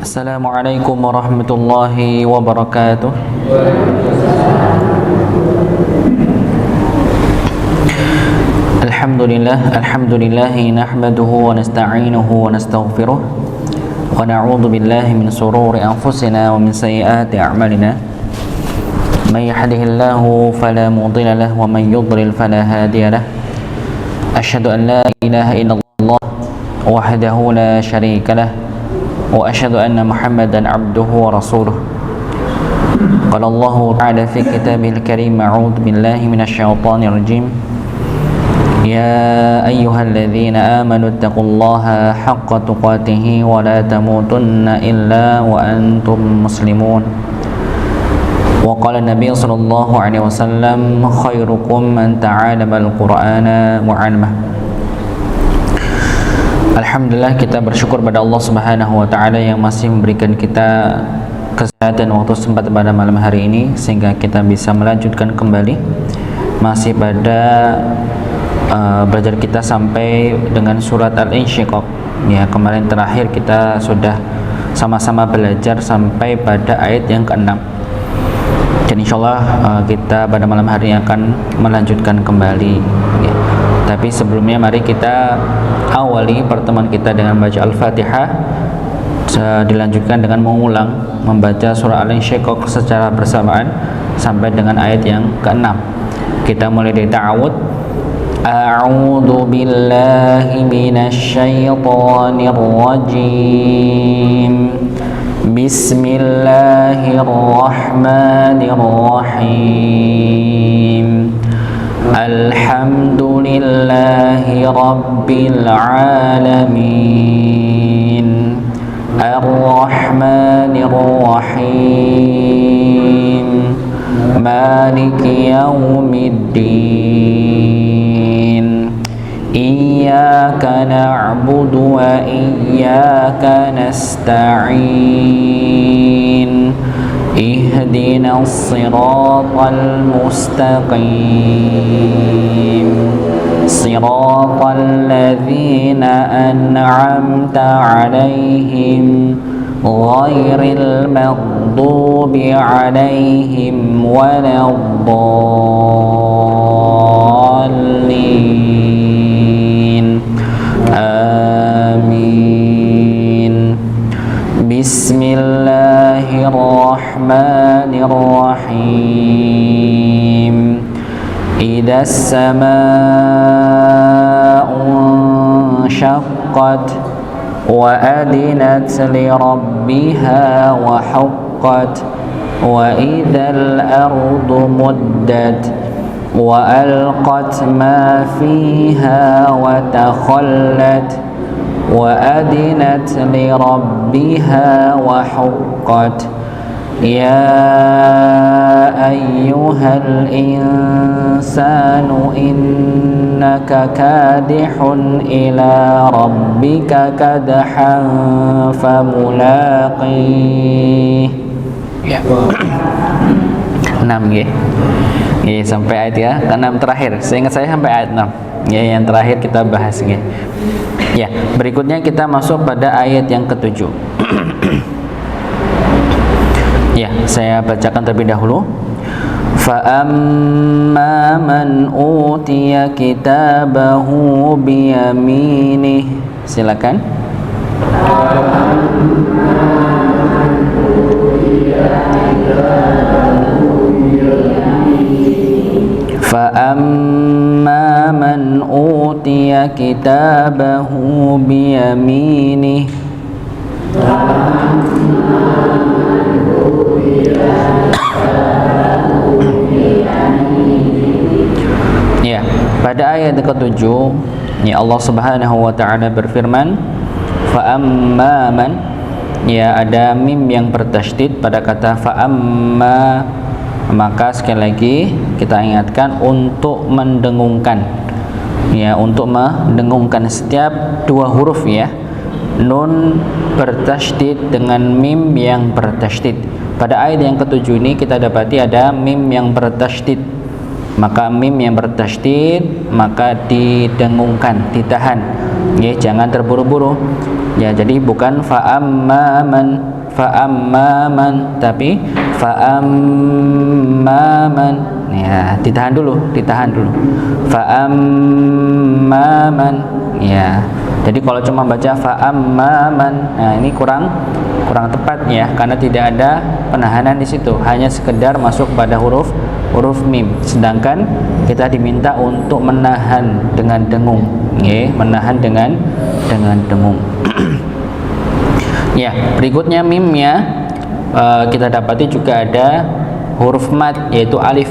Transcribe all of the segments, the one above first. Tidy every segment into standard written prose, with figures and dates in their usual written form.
Assalamualaikum warahmatullahi wabarakatuh. Alhamdulillah nahmaduhu wa nasta'inuhu wa nastaghfiruh wa na'udzu billahi min shururi anfusina wa min sayyiati a'malina. Man yahdihillahu fala mudilla lahu wa man yudlil fala hadiya lahu. Asyhadu an la ilaha illallah wahdahu la syarika lahu wa asyhadu anna Muhammadan abduhu wa rasuluh. Qala Allah ta'ala fi kitabihil karim, a'udzu billahi minasyaitonir rajim. Ya ayyuhalladzina amanu taqullaha haqqa tuqatih wa la tamutunna illa wa antum muslimun. Wa qala Nabi sallallahu alaihi wasallam, khairukum man ta'allama al-Qur'ana wa 'allamahu. Alhamdulillah, kita bersyukur pada Allah Subhanahu wa taala yang masih memberikan kita kesehatan waktu sempat pada malam hari ini sehingga kita bisa melanjutkan kembali masih pada belajar kita sampai dengan surat Al-Insyiqaq. Ya, kemarin terakhir kita sudah sama-sama belajar sampai pada ayat yang ke-6. Dan insyaallah kita pada malam hari ini akan melanjutkan kembali. Ya. Tapi sebelumnya mari kita awali pertemuan kita dengan baca Al-Fatihah, dilanjutkan dengan mengulang membaca surah Al-Insyiqaq secara bersamaan sampai dengan ayat yang ke-6. Kita mulai dari ta'awud. A'udzu billahi minasyaitonir rajim. Bismillahirrahmanirrahim. Alhamdulillahi rabbil alamin. Ar-Rahmanir Rahim. Maliki yaumiddin. Iyyaka na'budu wa iyyaka nasta'in. Ihdinas siratal mustaqim. Siratal ladzina an'amta 'alaihim ghairil maghdubi 'alaihim waladdallin. Amin. Bismillahirrahmanirrahim. Idas samaa'u syaqqat wa adinat li rabbiha wa huqqat wa idhal ardu muddat wa alqat ma fiha wa takhallat wa adinat li rabbiha wa huqqat. Ya ayyuhal insanu innaka kadihun ila rabbika kadhan famulaqih. Ya. 6 ya. Ya, sampai ayat ya ke-6 terakhir. Seingat saya sampai ayat 6. Ya, yang terakhir kita bahas ya. Ya, berikutnya kita masuk pada ayat yang ke-7. Ya, saya bacakan terlebih dahulu. Fa amma man utiya kitabahu bi yaminih. Silakan. Fa amma man utiya kitabahu bi yaminih. Ya, pada ayat ke-7 ya Allah Subhanahu wa taala berfirman, fa amma man, ya ada mim yang bertasydid pada kata fa amma, maka sekali lagi kita ingatkan untuk mendengungkan. Ya, untuk mendengungkan setiap dua huruf ya. Nun bertasydid dengan mim yang bertasydid. Pada ayat yang ke-7 ini kita dapati ada mim yang bertasydid. Maka mim yang bertasydid maka didengungkan, ditahan. Ya, jangan terburu-buru. Ya, jadi bukan fa amma man, fa'ammaman, tapi fa'ammaman. Ya, ditahan dulu. Fa'ammaman. Ya. Jadi kalau cuma baca fa'ammaman, nah ini kurang tepat ya, karena tidak ada penahanan di situ, hanya sekedar masuk pada huruf mim. Sedangkan kita diminta untuk menahan dengan dengung, menahan dengan dengung. Ya, berikutnya mimnya kita dapati juga ada huruf mad, yaitu alif.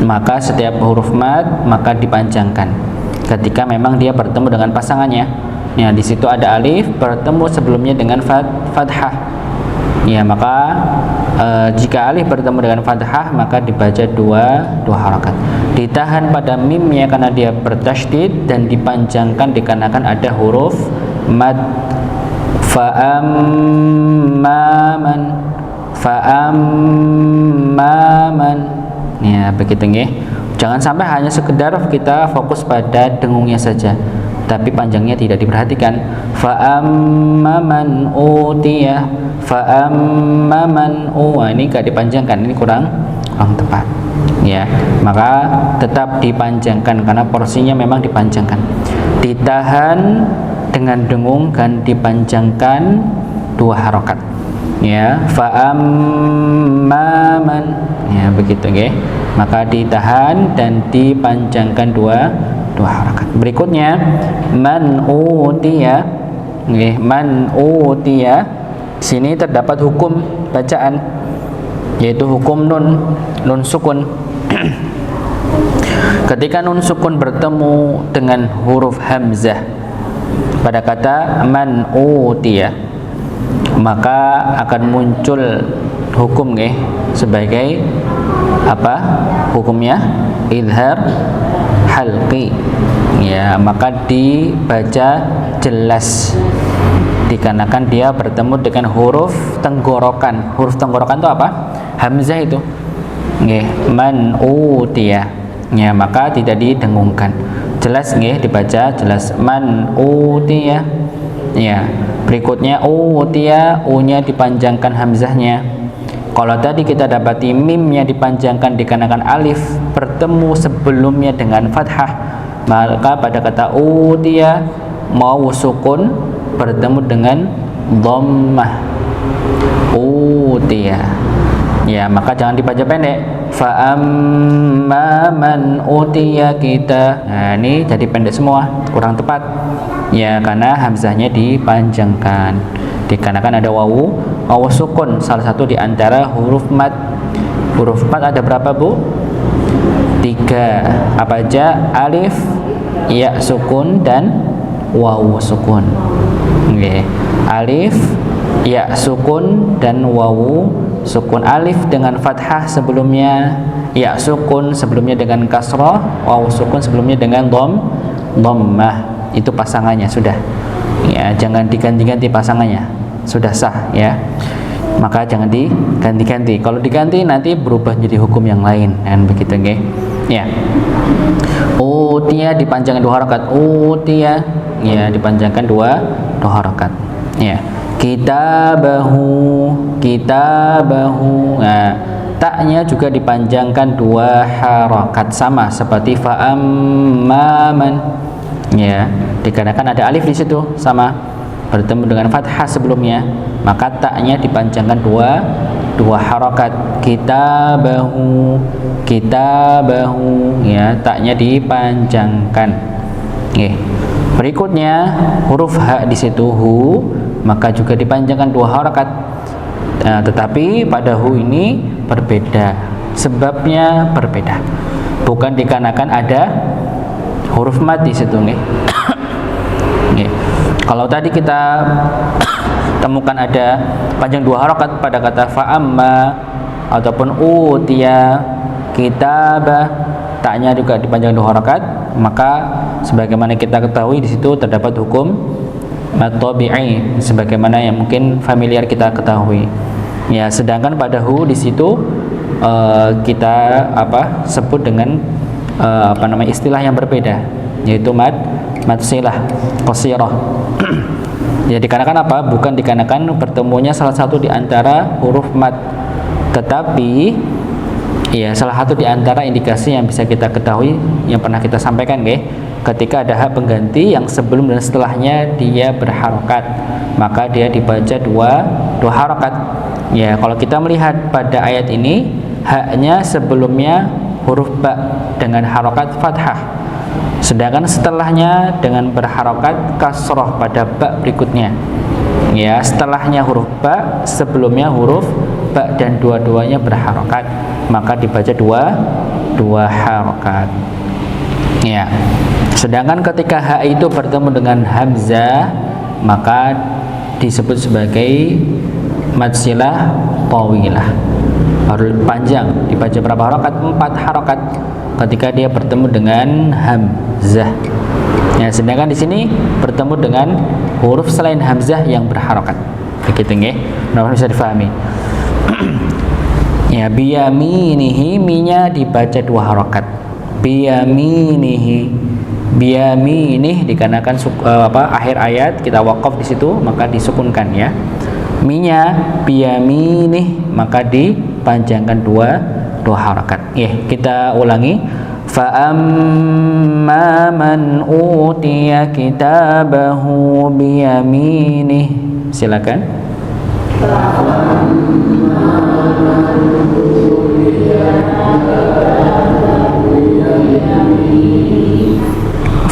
Maka setiap huruf mad maka dipanjangkan ketika memang dia bertemu dengan pasangannya. Ya, di situ ada alif bertemu sebelumnya dengan fathah. Ya, maka jika alif bertemu dengan fathah maka dibaca dua harakat. Ditahan pada mimnya karena dia bertasydid, dan dipanjangkan dikarenakan ada huruf mad. Fa'ammaman. Ya, begitu nggih. Jangan sampai hanya sekedar kita fokus pada dengungnya saja, tapi panjangnya tidak diperhatikan. Fa'ammaman utiya, fa'ammaman ini gak dipanjangkan, ini kurang tepat. Ya, maka tetap dipanjangkan karena porsinya memang dipanjangkan. Ditahan dengan dengung dan dipanjangkan dua harokat. Ya, fa'ammaman. Ya, begitu nggih. Maka ditahan dan dipanjangkan dua harakat. Berikutnya man utiya. Nggih, man utiya. Sini terdapat hukum bacaan, yaitu hukum nun sukun. Ketika nun sukun bertemu dengan huruf hamzah pada kata man utiya, maka akan muncul hukum nggih sebagai apa hukumnya? Idhar halqi. Ya, maka dibaca jelas dikarenakan dia bertemu dengan huruf tenggorokan. Huruf tenggorokan itu apa? Hamzah itu. Nggih, man utiya. Ya, maka tidak didengungkan. Jelas nggih, dibaca jelas man utiya. Ya, berikutnya utiya, u-nya dipanjangkan hamzahnya. Kalau tadi kita dapati mimnya dipanjangkan dikarenakan alif bertemu sebelumnya dengan fathah, maka pada kata utiya mau sukun bertemu dengan dhammah. Utiya. Ya, maka jangan dibaca pendek. Fa amma man utiya kita. Nah, ini jadi pendek semua, kurang tepat. Ya, karena hamzahnya dipanjangkan. Dikarenakan ada wawu sukun, salah satu di antara huruf mad. Huruf mad ada berapa, Bu? 3. Apa aja? Alif, ya sukun, dan wawu sukun. Okay. Alif, ya sukun, dan wawu sukun. Alif dengan fathah sebelumnya, ya sukun sebelumnya dengan kasrah, wawu sukun sebelumnya dengan dhammah. Itu pasangannya sudah. Ya, jangan diganti-ganti pasangannya, sudah sah ya. Maka jangan diganti-ganti. Kalau diganti nanti berubah jadi hukum yang lain, dan begitu nggih. Ya. Utiya dipanjangkan 2 harakat. Utiya, ya dipanjangkan 2 harakat. Ya. Kitabahu. Nah, taknya juga dipanjangkan 2 harakat sama seperti fa'ammaman. Ya, dikarenakan ada alif di situ sama bertemu dengan fathah sebelumnya, maka taknya dipanjangkan 2 harakat. Kitabahu, ya taknya dipanjangkan. Berikutnya huruf h di situ hu, maka juga dipanjangkan 2 harakat. Nah, tetapi pada hu ini berbeda, sebabnya berbeda, bukan dikarenakan ada huruf mad di situ nih. Kalau tadi kita temukan ada panjang 2 harakat pada kata fa'amma ataupun utiya kitabah, taknya juga dipanjang 2 harakat, maka sebagaimana kita ketahui di situ terdapat hukum mad tabi'i sebagaimana yang mungkin familiar kita ketahui. Ya, sedangkan pada hu di situ kita sebut dengan istilah yang berbeda, yaitu mad silah qasirah. Ya, dikarenakan apa? Bukan dikarenakan bertemunya salah satu di antara huruf mad, tetapi ya salah satu di antara indikasi yang bisa kita ketahui yang pernah kita sampaikan, ketika ada hak pengganti yang sebelum dan setelahnya dia berharokat, maka dia dibaca dua harokat. Ya, kalau kita melihat pada ayat ini, haknya sebelumnya huruf ba dengan harokat fathah, sedangkan setelahnya dengan berharokat kasroh pada ba berikutnya. Ya, setelahnya huruf ba, sebelumnya huruf ba, dan dua-duanya berharokat, maka dibaca dua harokat. Ya, sedangkan ketika ha itu bertemu dengan hamzah, maka disebut sebagai mad silah tawilah, baru panjang, dibaca berapa harokat? 4 harokat ketika dia bertemu dengan hamzah. Ya, sedangkan di sini bertemu dengan huruf selain hamzah yang berharokat. Begitu nggih. Mudah-mudahan bisa difahami. Ya, biyaminihi, minya dibaca 2 harokat. Biyaminihi, biyaminih dikarenakan akhir ayat kita waqaf di situ, maka disukunkan ya. Minya biyaminih, maka dipanjangkan dua harokat. Ya, kita ulangi. Fa amma man utiya kitabahu biyaminih. Silakan.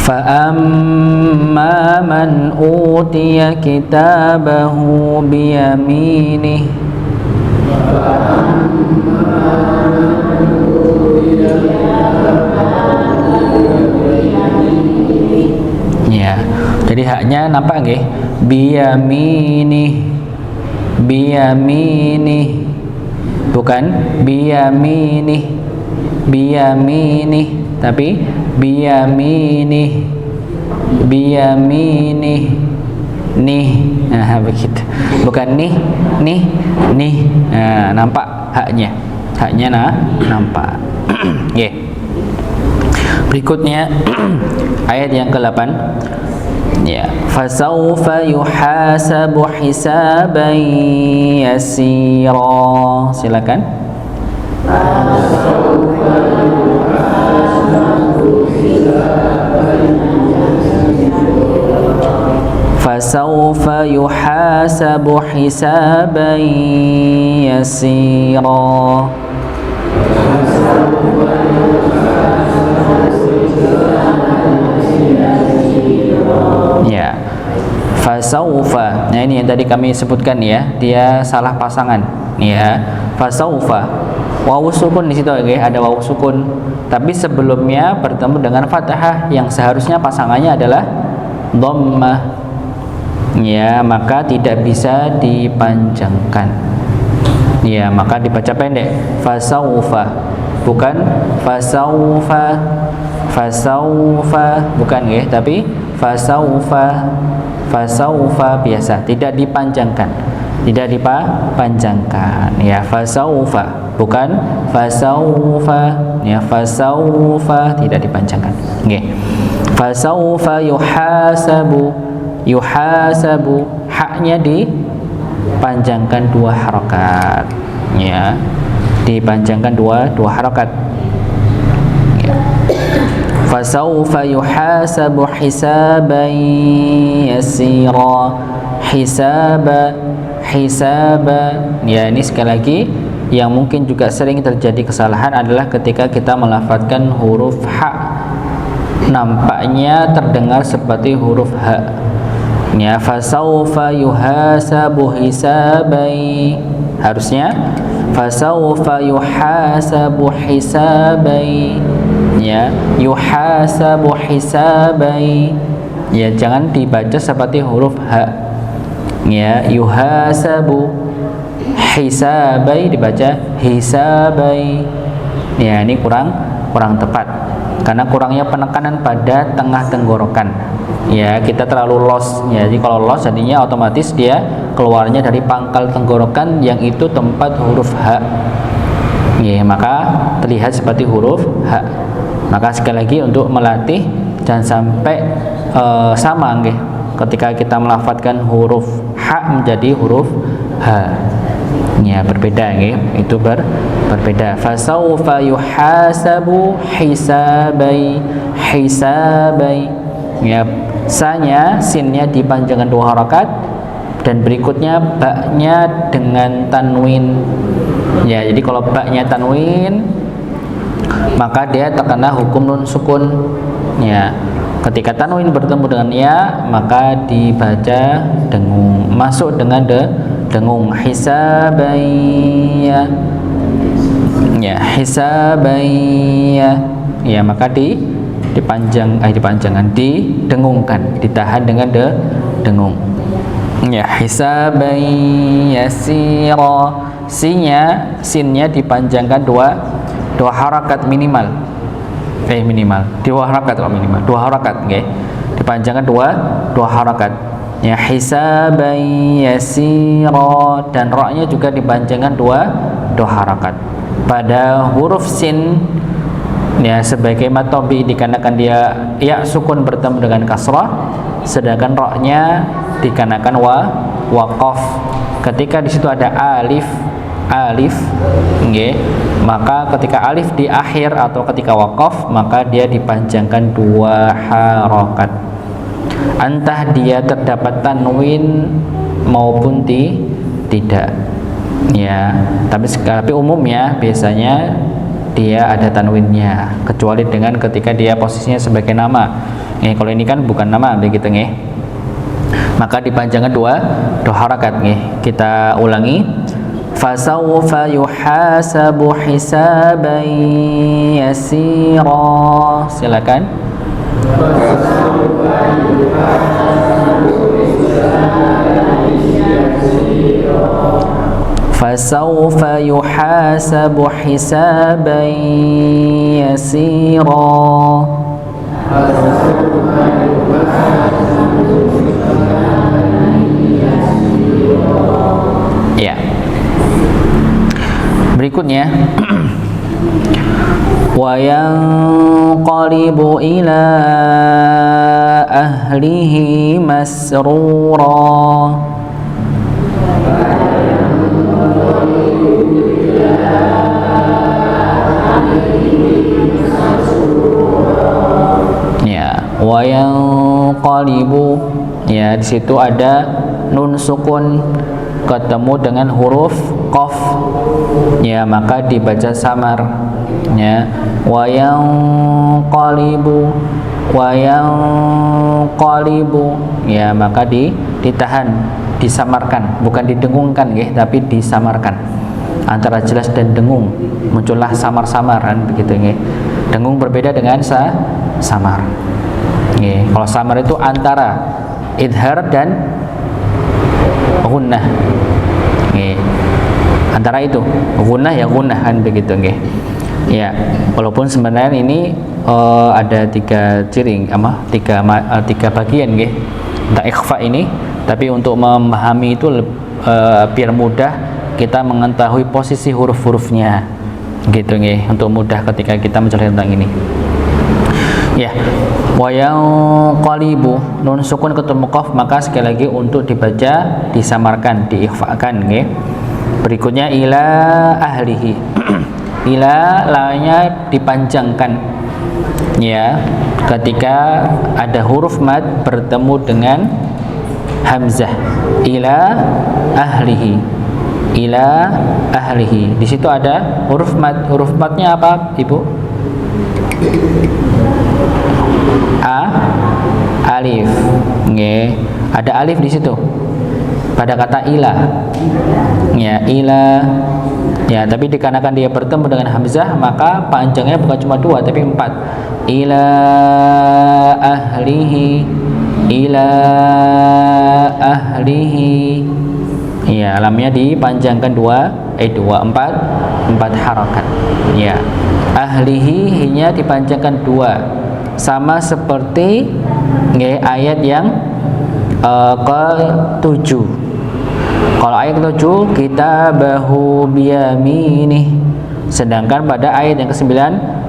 فَأَمَّا مَنْ أُوتِيَ كِتَابَهُ بِيَمِينِهِ Ya, jadi haknya nampak nggih? Biyaminih, biyaminih, bukan biyaminih, biyaminih, tapi biyaminih, biyaminih, nih, nah begitu, bukan nih, nah, nampak haknya nampak. Yeah. Berikutnya ayat yang ke-8, ya, fasawfa yuhasabu hisaban yasira. Silakan. Fasawfa yuhasabu hisaban yasira. Ya, fasaufa. Nah, ini yang tadi kami sebutkan ya, dia salah pasangan. Ya, fasaufa. Wawu sukun di situ, ada wawu sukun. Tapi sebelumnya bertemu dengan fathah yang seharusnya pasangannya adalah dhammah. Ya, maka tidak bisa dipanjangkan. Ya, maka dibaca pendek. Fasaufa, bukan fasaufa. Fasaufa, bukan nggih, tapi fasaufa. Fasaufa biasa, tidak dipanjangkan. Tidak dipanjangkan. Ya, fasaufa, bukan fasaufa. Ya, fasaufa tidak dipanjangkan. Nggih. Fasaufa yuhasabu. Yuhasabu, haknya dipanjangkan 2 harokat. Ya, dipanjangkan dua harokat. Ya. Fasawfa yuhasabu hisaban yasira. Hisaba. Ya, ini sekali lagi yang mungkin juga sering terjadi kesalahan adalah ketika kita melafadzkan huruf ha, nampaknya terdengar seperti huruf ha. Ya, fasawfa yuhasabu hisabai, harusnya fasawfa yuhasabu hisabai. Ya, yuhasabu hisabai. Ya, jangan dibaca seperti huruf ha. Ya, yuhasabu hisabai dibaca hisabai. Ya, ini kurang tepat karena kurangnya penekanan pada tengah tenggorokan. Ya, kita terlalu los. Ya, jadi kalau los jadinya otomatis dia keluarnya dari pangkal tenggorokan yang itu tempat huruf ha. Ya, maka terlihat seperti huruf ha. Maka sekali lagi untuk melatih jangan sampai sama nggih. ketika kita melafadzkan huruf ha menjadi huruf ha. Ya, berbeda nggih. Itu berbeda. Fasaufa yuhasabu hisabai. Ya, sa-nya, sin-nya dipanjangkan 2 harakat, dan berikutnya ba-nya dengan tanwin. Ya, jadi kalau ba-nya tanwin maka dia terkena hukum nun sukun. Ya, ketika tanwin bertemu dengan ya maka dibaca dengung, masuk dengan dengung. Hisabaya. Ya, hisabaya. Ya, maka didengungkan, ditahan dengan dengung. Ya, hisabaya yasira. Sinnya dipanjangkan 2 harakat minimal. Minimal 2 harakat kok minimal. 2 harakat nggih. Dipanjangkan 2 harakat. Ya, hisaban yasira, dan ra-nya juga dipanjangkan 2 harakat. Pada huruf sin ya sebagai matobi dikarenakan dia ya sukun bertemu dengan kasrah, sedangkan ra-nya dikarenakan waqaf. Ketika di situ ada alif, nggih, maka ketika alif di akhir atau ketika waqaf maka dia dipanjangkan 2 harakat. Entah dia terdapat tanwin maupun tidak. Ya, tapi umumnya biasanya dia ada tanwinnya, kecuali dengan ketika dia posisinya sebagai nama. Kalau ini kan bukan nama begitu nggih. Maka dipanjangkan 2 harakat nggih. Kita ulangi. Fasawfa yuhasabu hisaban yasira. Silakan. Fasawfa yuhasabu hisaban yasira. Ya. Berikutnya wa yanqalibu ila ahlihi masrura. Ya, wa yanqalibu. Ya, di situ ada nun sukun ketemu dengan huruf qaf. Ya, maka dibaca samar. Ya, wa yanqalibu. Ya, maka ditahan, disamarkan, bukan didengungkan nggih, tapi disamarkan. Antara jelas dan dengung muncullah samar-samaran begitu nggih. Dengung berbeda dengan samar. Nggih, kalau samar itu antara idhar dan gunnah. Nggih. Antara itu, gunnah ya gunnahan begitu nggih. Ya, walaupun sebenarnya ini ada 3 ciri, tiga bagian nggih. Untuk ikhfa ini, tapi untuk memahami itu biar mudah kita mengetahui posisi huruf-hurufnya. Gitu nggih, untuk mudah ketika kita menjelaskan tentang ini. Ya, wa yanqalibu, nun sukun ketemu qaf, maka sekali lagi untuk dibaca disamarkan, diikhfakan nggih. Berikutnya ila ahlihi. Ila la-nya dipanjangkan. Ya, ketika ada huruf mad bertemu dengan hamzah. Ila ahlihi. Ila ahlihi. Di situ ada huruf mad. Huruf madnya apa, Ibu? Alif. Nggih. Ada alif di situ. Pada kata ila. Ya, ila. Ya, tapi dikarenakan dia bertemu dengan hamzah, maka panjangnya bukan cuma 2 tapi 4. Ila ahlihi. Ila ahlihi. Ya, lamnya dipanjangkan 4 harakat. Ya. Ahlihi nya dipanjangkan 2. Sama seperti ayat yang ke-7. Kalau ayat ke-7 kita bahu biyaminih. Sedangkan pada ayat yang ke-9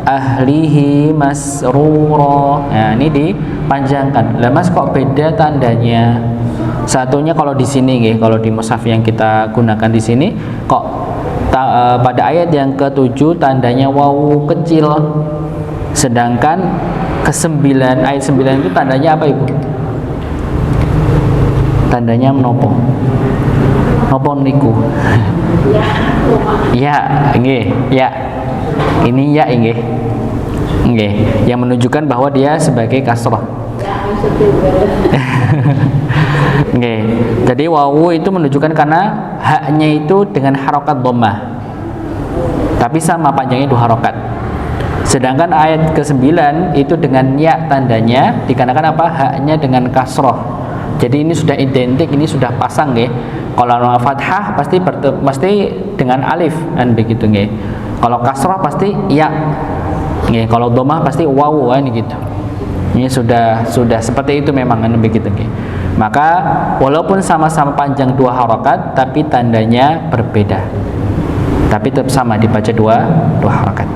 ahlihi masrura. Nah, ini dipanjangkan. Lah Mas, kok beda tandanya? Satunya kalau di sini nggih, kalau di mushaf yang kita gunakan di sini kok pada ayat yang ke-7 tandanya wawu kecil. Sedangkan ke-9 ayat 9 itu tandanya apa, Ibu? Tandanya menopo? Nopo niku? Ya, nggih, ya. Ini ya nggih. Nggih, yang menunjukkan bahwa dia sebagai kasrah. Nggih. Jadi wawu itu menunjukkan karena haknya itu dengan harokat dhammah. Tapi sama panjangnya 2 harokat. Sedangkan ayat ke-9 itu dengan ya tandanya dikarenakan apa? Haknya dengan kasrah. Jadi ini sudah identik, ini sudah pasang nggih. Kalau fathah pasti dengan alif kan begitu nggih. Kalau kasrah pasti ya. Nggih, kalau dhammah pasti wawu kan gitu. Ini sudah seperti itu memang kan begitu nggih. Maka walaupun sama-sama panjang 2 harokat tapi tandanya berbeda. Tapi tetap sama dibaca 2 harokat.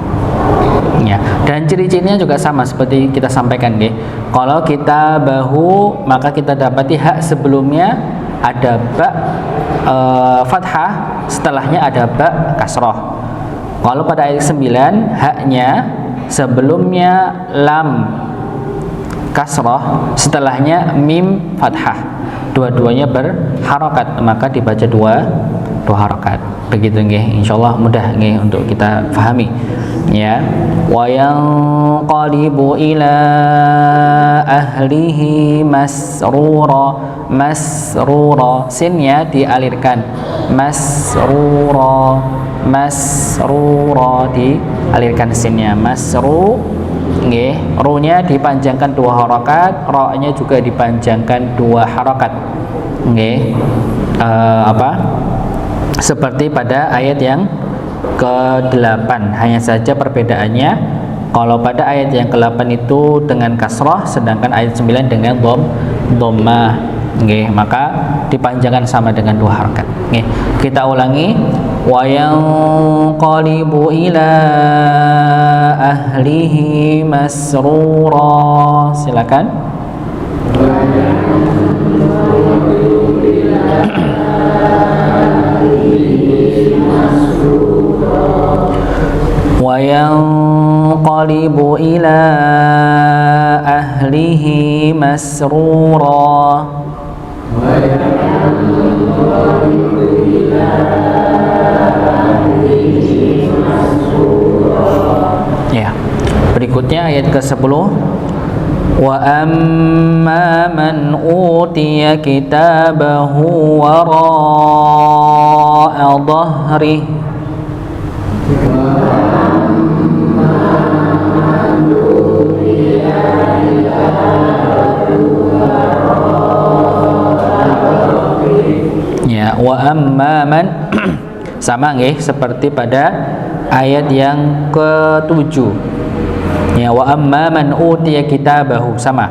Ya, dan ciri-cirinya juga sama seperti kita sampaikan nggih. Kalau kita bahu maka kita dapati hak sebelumnya ada ba fathah, setelahnya ada ba kasrah. Kalau pada ayat 9 haknya sebelumnya lam kasrah, setelahnya mim fathah. Dua-duanya berharokat, maka dibaca 2 harokat. Begitu nggih, insyaallah mudah nggih untuk kita fahami. Ya, wa yanqalibu ila ahlihi masrura. Sinnya dialirkan, masrura dialirkan sinnya, masru nggih, ru-nya dipanjangkan 2 harokat, ra-nya juga dipanjangkan 2 harokat nggih. Seperti pada ayat yang ke-8, hanya saja perbedaannya kalau pada ayat yang ke-8 itu dengan kasrah, sedangkan ayat 9 dengan dhammah nggih, maka dipanjangkan sama dengan 2 harakat nggih. Kita ulangi, wa yanqalibu ila ahlihi masrura. Silakan. Wa yanqalibu ila ahlihi masrura. Ya, berikutnya ayat ke-10. Wa amma man utiya kitabahu wara'a dhahrihi. Ya, wa amma man sama nggih seperti pada ayat yang ke-7. Ya, wa amma man utiya kitabahu sama.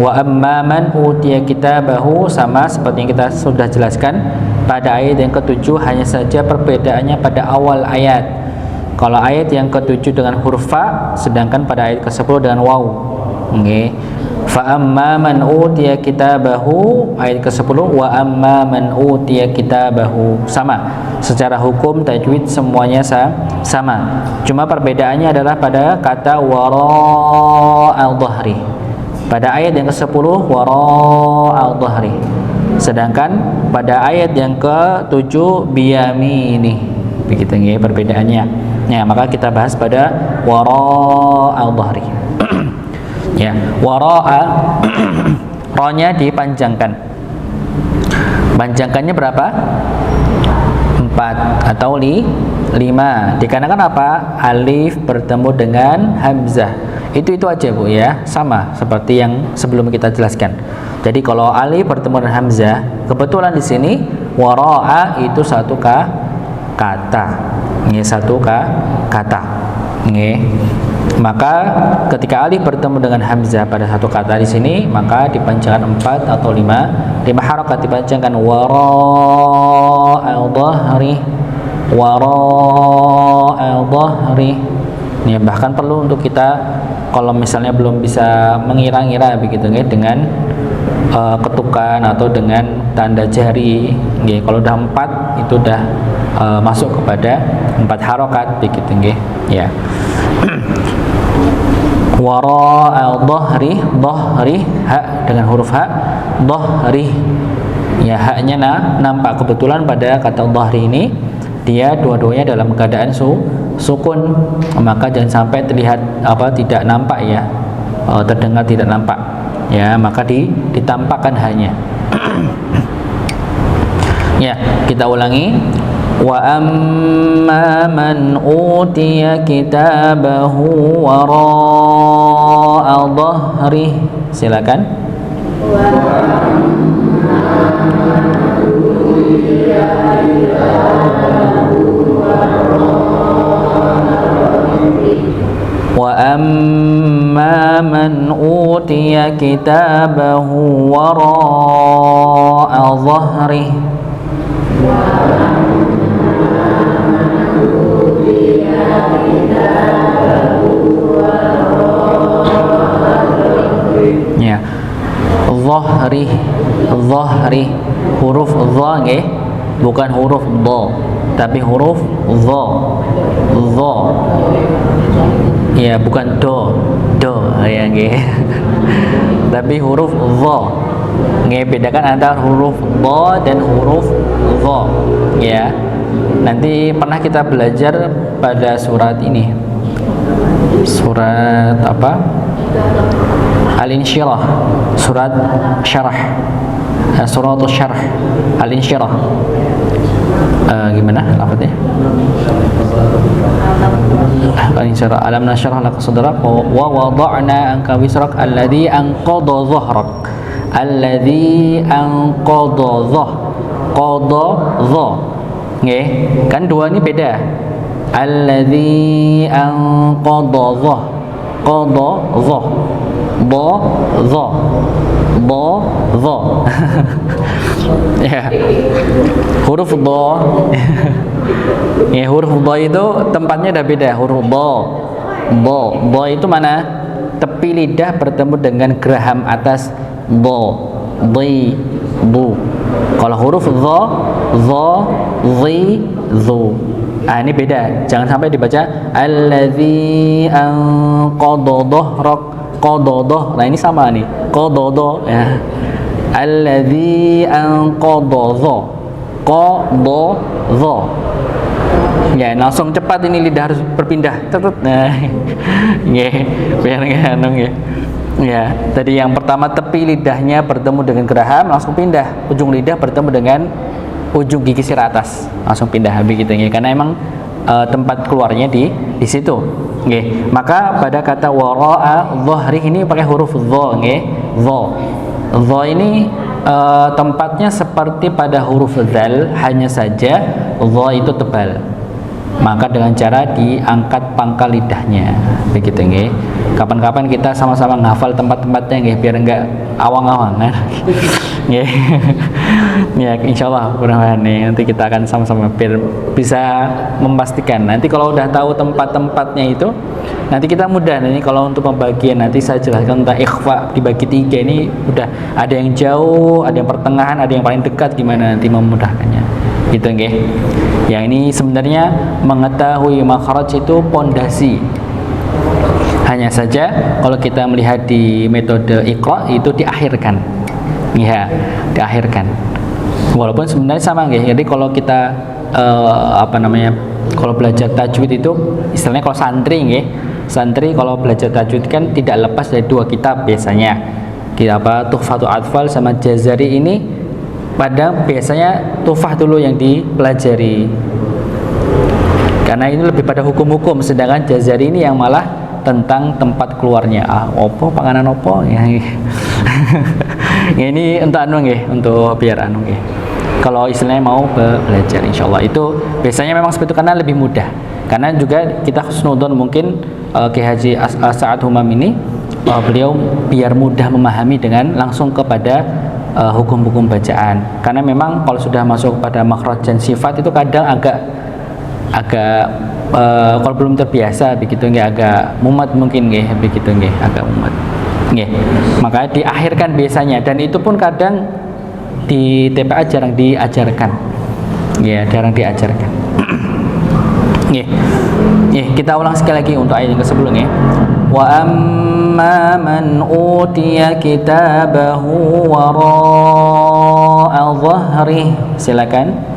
Wa amma man utiya kitabahu sama seperti yang kita sudah jelaskan pada ayat yang ke-7, hanya saja perbedaannya pada awal ayat. Kalau ayat yang ke-7 dengan huruf fa, sedangkan pada ayat ke-10 dengan waw. Nggih. Fa amma man utiya kitabahu, ayat ke-10 wa amma man utiya kitabahu sama. Secara hukum tajwid semuanya sama. Cuma perbedaannya adalah pada kata wara'al dhahri. Pada ayat yang ke-10 wara'al dhahri. Sedangkan pada ayat yang ke-7 biyamini. Begitu nggih perbedaannya. Ya, maka kita bahas pada wara'al dhahri. Ya, wara'a ro-nya dipanjangkan. Panjangkannya berapa? 4 atau 5. Dikarenakan apa? Alif bertemu dengan hamzah. Itu aja Bu ya, sama seperti yang sebelum kita jelaskan. Jadi kalau alif bertemu dengan hamzah, kebetulan di sini wara'a itu satu kata. Ini satu kata. Nggih. Maka ketika alif bertemu dengan hamzah pada satu kata di sini, maka dipanjangkan 4 atau 5 harakat, dipanjangkan wara'al dhahri, wara'al dhahri. Ya, bahkan perlu untuk kita kalau misalnya belum bisa mengira-ngira begitu nggih dengan ketukan atau dengan tanda jari nggih. Kalau udah 4 itu udah masuk kepada 4 harokat begitu nggih. Ya. Wara dhahri, dhahri ha dengan huruf ha, dhahri. Ya, haknya nampak. Kebetulan pada kata dhahri ini dia dua-duanya dalam keadaan sukun, maka jangan sampai terlihat tidak nampak ya, terdengar tidak nampak ya, maka ditampakkan hanya. Ya, kita ulangi. Wa amma man utiya kitabahu wara'a dhahri. Silakan. Wa amma man utiya kitabahu wara'a dhahri. Ya, dhahri, dhahri, huruf dha nggih, bukan huruf dha, tapi huruf dha, dha. Ya, bukan do ya nggih. Tapi huruf dha. Nggih, bedakan antara huruf dha dan huruf dha ya. Nanti pernah kita belajar pada surat ini. Surat apa? Al-Insyirah, surat syarah. Suratul syarah, Al-Insyirah. Gimana lafadznya? Al-Insyirah. Alam nashrah laka sadrak wa wada'na anka wisrak alladhi anqadha dhahrak. Alladhi anqadha dhah. Qadha dha. Nggih, kan dua ini beda. Alladhi anqadha dhah. Qadha dhah. Dha dha. Dha dha. Ya. Huruf dha. Ya, huruf dha itu tempatnya udah beda. Huruf dha. Dha. Dha itu mana? Tepi lidah bertemu dengan geraham atas dha. Dhi. Bu. Kalau huruf dha, dha, dhi, dhu. Ini beda. Jangan sampai dibaca allazi anqadha dhahrak, qadha. Nah, ini sama nih. Qadha ya. Allazi anqadha dha. Qadha. Ya, langsung cepat ini lidah harus berpindah. Nah. Nggih, biar anu nggih. Ya, tadi yang pertama tepi lidahnya bertemu dengan geraham, langsung pindah. Ujung lidah bertemu dengan ujung gigi sirah atas, langsung pindah begitu ya. Karena emang tempat keluarnya di situ. Nggih. Maka pada kata wara'a dhahri ini pakai huruf dha nggih. Dha. Dha ini tempatnya seperti pada huruf dzal, hanya saja dha itu tebal. Maka dengan cara diangkat pangkal lidahnya begitu nggih. Kapan-kapan kita sama-sama ngafal tempat-tempatnya nggih, biar enggak awang-awang kan. Nggih. Ya, insyaallah mudah-mudahan nanti kita akan sama-sama biar bisa memastikan. Nanti kalau udah tahu tempat-tempatnya itu, nanti kita mudah. Nanti kalau untuk pembagian nanti saya jelaskan tentang ikhfa dibagi 3 ini udah ada yang jauh, ada yang pertengahan, ada yang paling dekat, gimana nanti memudahkannya. Gitu nggih. Yang ini sebenarnya mengetahui makhraj itu pondasi. Hanya saja kalau kita melihat di metode Iqra itu diakhirkan. Ya, diakhirkan. Walaupun sebenarnya sama nggih. Jadi kalau kita kalau belajar tajwid itu istilahnya kalau santri nggih. Santri kalau belajar tajwid kan tidak lepas dari 2 kitab biasanya. Tuhfatul Atfal sama Jazari ini biasanya Tuhfah dulu yang dipelajari. Karena ini lebih pada hukum-hukum, sedangkan Jazari ini yang malah tentang tempat keluarnya. Opo panganan opo ya. Ini untuk biar nggih. Kalau istilahnya mau belajar insyaallah itu biasanya memang seperti itu karena lebih mudah. Karena juga kita husnudzon mungkin Ki Haji Sa'ad Humam ini beliau biar mudah memahami dengan langsung kepada hukum-hukum bacaan. Karena memang kalau sudah masuk pada makhraj dan sifat itu kadang agak agak kalau belum terbiasa begitu nggih, agak mumet mungkin nggih, begitu nggih, agak mumet nggih. Makanya diakhirkan biasanya, dan itu pun kadang di TPA jarang diajarkan. Ya, jarang diajarkan. Nggih. Nggih, kita ulang sekali lagi untuk ayat yang sebelumnya. Wa amma man utiya kitabahu wara'a dhahrihi. Silakan.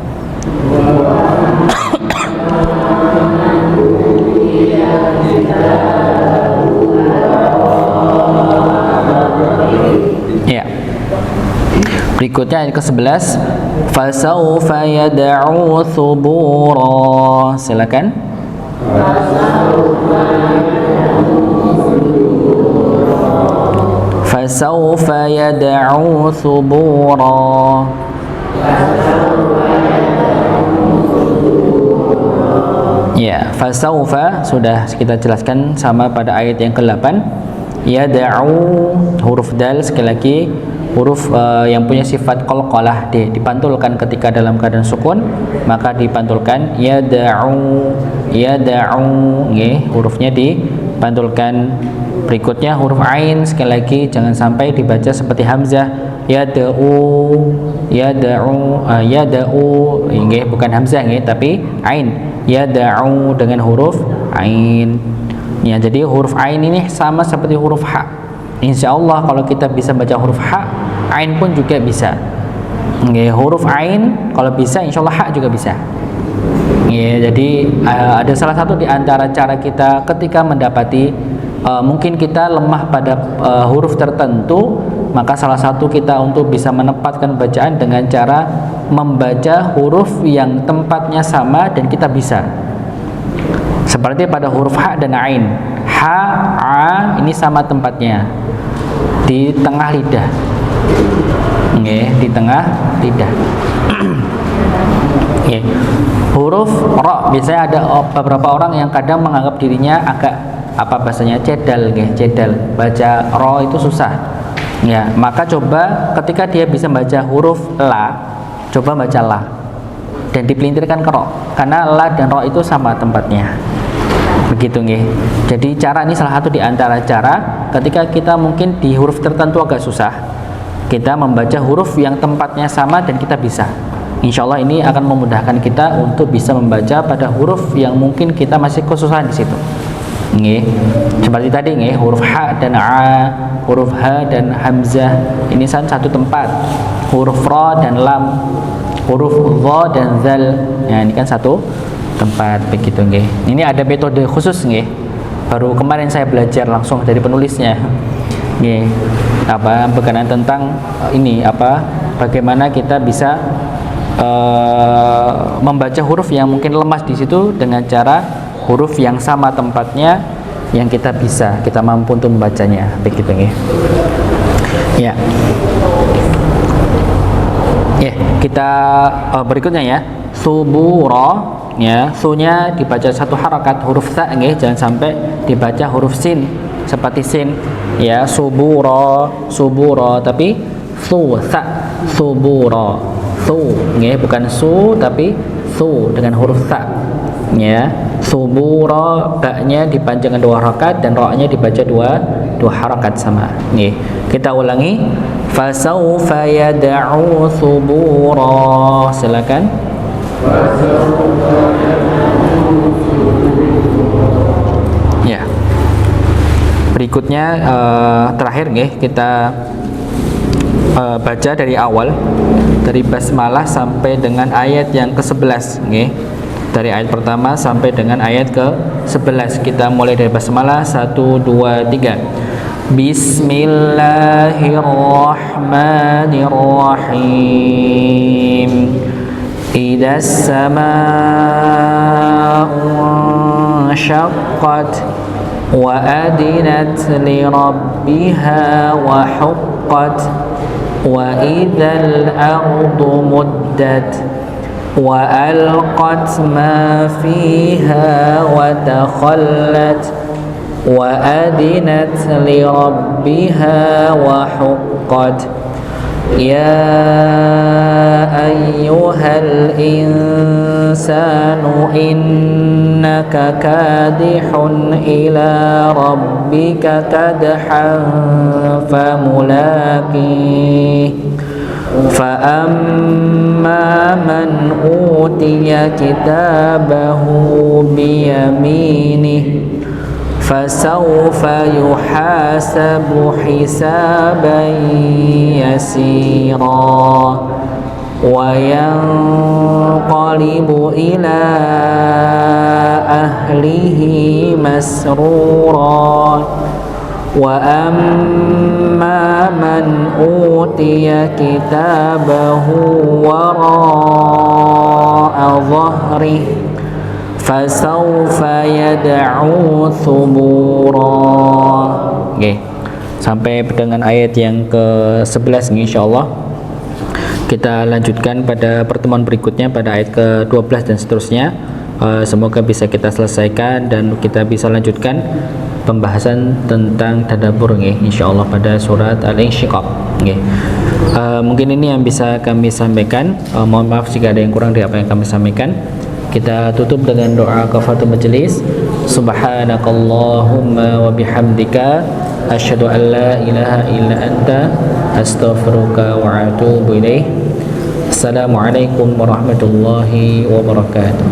Ya. Berikutnya ayat ke-11, fasawfa yad'u thubura. Silakan. Fasawfa yad'u thubura. Ya, fasawfa sudah kita jelaskan sama pada ayat yang ke-8. Yad'u, huruf dal sekali lagi, huruf yang punya sifat qalqalah, dipantulkan ketika dalam keadaan sukun, maka dipantulkan yad'u, yad'u nggih, hurufnya dipantulkan. Berikutnya huruf ain sekali lagi jangan sampai dibaca seperti hamzah, yad'u, yad'u, yad'u nggih, bukan hamzah nggih tapi ain, yad'u dengan huruf ain. Ya, jadi huruf ain ini sama seperti huruf ha. Insya Allah kalau kita bisa baca huruf ha, ain pun juga bisa. Nggih, huruf ain kalau bisa, insya Allah ha juga bisa. Nggih, jadi ada salah satu di antara cara kita ketika mendapati mungkin kita lemah pada huruf tertentu, maka salah satu kita untuk bisa menempatkan bacaan dengan cara membaca huruf yang tempatnya sama dan kita bisa. Seperti pada huruf ha dan ain. Ha, a ini sama tempatnya di tengah lidah. Nggih, di tengah lidah. Nggih. Huruf ra biasanya ada beberapa orang yang kadang menganggap dirinya agak bahasanya cedal nggih, cedal. Baca ra itu susah. Ya, maka coba ketika dia bisa baca huruf la, coba baca la dan dipelintirkan ke ra, karena la dan ra itu sama tempatnya. Begitu nggih. Jadi cara ini salah satu di antara cara ketika kita mungkin di huruf tertentu agak susah, kita membaca huruf yang tempatnya sama dan kita bisa. Insya Allah ini akan memudahkan kita untuk bisa membaca pada huruf yang mungkin kita masih kesusahan di situ. Nggih. Seperti tadi nggih, huruf ha dan a, huruf ha dan hamzah ini satu tempat. Huruf ra dan lam, huruf dha dan zal. Ya, ini kan satu tempat begitu nggih. Ini ada metode khusus nggih. Baru kemarin saya belajar langsung dari penulisnya. Nggih. Berkenaan tentang ini bagaimana kita bisa membaca huruf yang mungkin lemas di situ dengan cara huruf yang sama tempatnya yang kita bisa, kita mampu untuk membacanya begitu nggih. Ya. Ya, kita berikutnya ya. Subura. Ya, su-nya dibaca satu harakat huruf tha nggih, jangan sampai dibaca huruf sin seperti sin. Ya, subura, subura tapi su tha, subura. Su nggih, bukan su tapi su dengan huruf tha. Ya, subura ba-nya dipanjangkan dua harakat dan ra-nya dibaca dua harakat sama. Nggih. Kita ulangi. Fasawfa yad'u subura. Silakan. Ya. Berikutnya terakhir nggih, kita baca dari awal dari basmalah sampai dengan ayat yang ke-11 nggih. Dari ayat pertama sampai dengan ayat ke-11. Kita mulai dari basmalah 1 2 3. Bismillahirrahmanirrahim. إذا السماء انشقت وأذنت لربها وحقت وإذا الأرض مدت وألقت ما فيها وتخلت وأذنت لربها وحقت يا أيها الإنسان الإنسان إنك كادح إلى ربك كدحا فملاقيه فأما من أوتي كتابه بيمينه فسوف يحاسب حسابا يسيرا وينقلب إلى أهله مسرورا وأما من أوتي كتابه وراء ظهره فسوف يدعو ثبورا. Okay. Sampai dengan ayat yang ke-11 insyaallah. Kita lanjutkan pada pertemuan berikutnya pada ayat ke-12 dan seterusnya. Semoga bisa kita selesaikan dan kita bisa lanjutkan pembahasan tentang tadabbur insyaallah pada surat Al-Insyiqaq. Mungkin ini yang bisa kami sampaikan. Mohon maaf jika ada yang kurang dari apa yang kami sampaikan. Kita tutup dengan doa kafaratul majelis. Subhanakallahumma wa bihamdika asyhadu an la ilaha illa anta astaghfiruka wa atubu ilaih. Assalamualaikum warahmatullahi wabarakatuh.